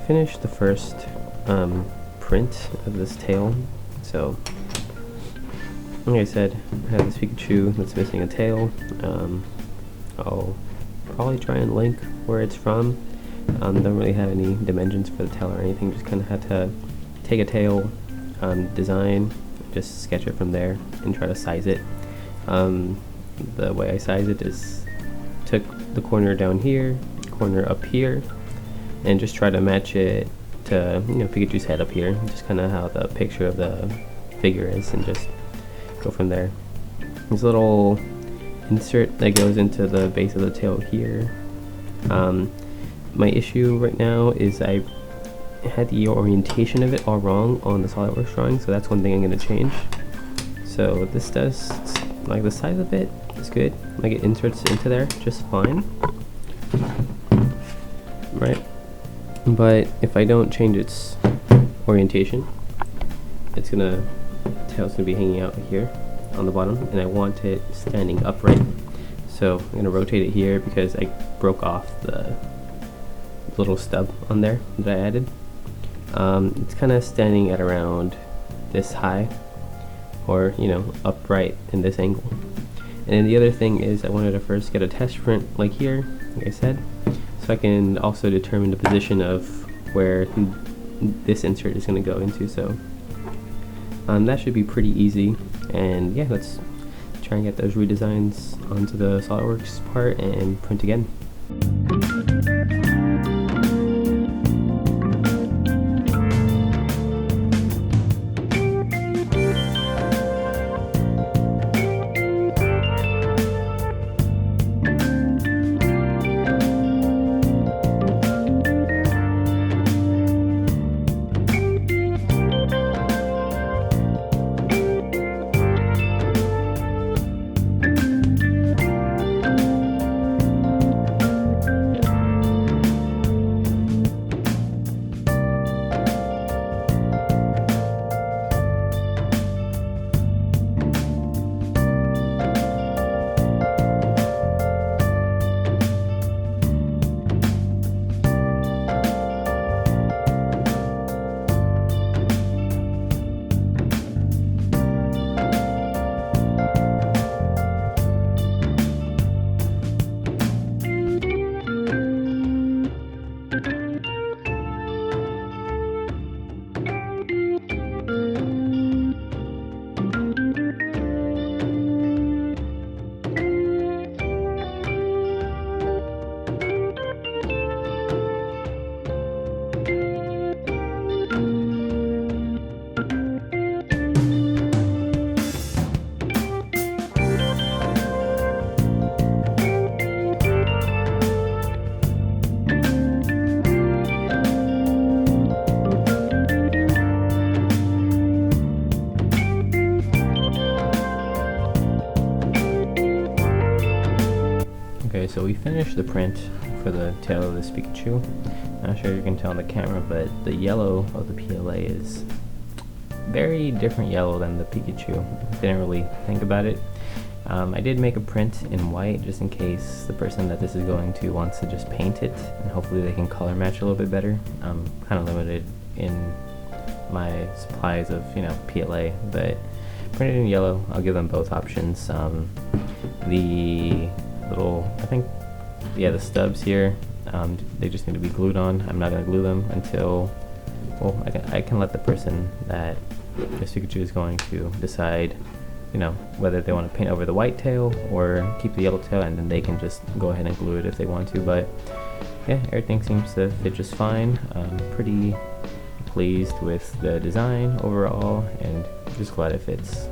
finished the first print of this tail. So, like I said, I have this Pikachu that's missing a tail. I'll probably try and link where it's from. Don't really have any dimensions for the tail or anything, just kind of had to take a tail design, just sketch it from there and try to size it. The way I size it is took the corner down here, corner up here, and just try to match it to, you know, Pikachu's head up here, just kind of how the picture of the figure is, and just go from there. This little insert that goes into the base of the tail here. My issue right now is I had the orientation of it all wrong on the SolidWorks drawing, so that's one thing I'm going to change. So this does, like, the size of it is good, like it inserts into there just fine, right? But if I don't change its orientation, it's gonna, tail's gonna be hanging out here on the bottom, and I want it standing upright. So I'm gonna rotate it here because I broke off the little stub on there that I added. It's kind of standing at around this high, or, you know, upright in this angle. And then the other thing is I wanted to first get a test print like here, like I said, so I can also determine the position of where this insert is going to go into. So that should be pretty easy, and yeah, let's try and get those redesigns onto the SolidWorks part and print again. Okay, so we finished the print for the tail of this Pikachu. Not sure if you can tell on the camera, but the yellow of the PLA is very different yellow than the Pikachu. Didn't really think about it. I did make a print in white just in case the person that this is going to wants to just paint it, and hopefully they can color match a little bit better. I'm kind of limited in my supplies of, you know, PLA, but printed in yellow. I'll give them both options. The little, I think, yeah, the stubs here, they just need to be glued on. I'm not going to glue them until, well, I can let the person that this Pikachu is going to decide, you know, whether they want to paint over the white tail or keep the yellow tail, and then they can just go ahead and glue it if they want to. But yeah, everything seems to fit just fine. Pretty pleased with the design overall, and just glad it fits.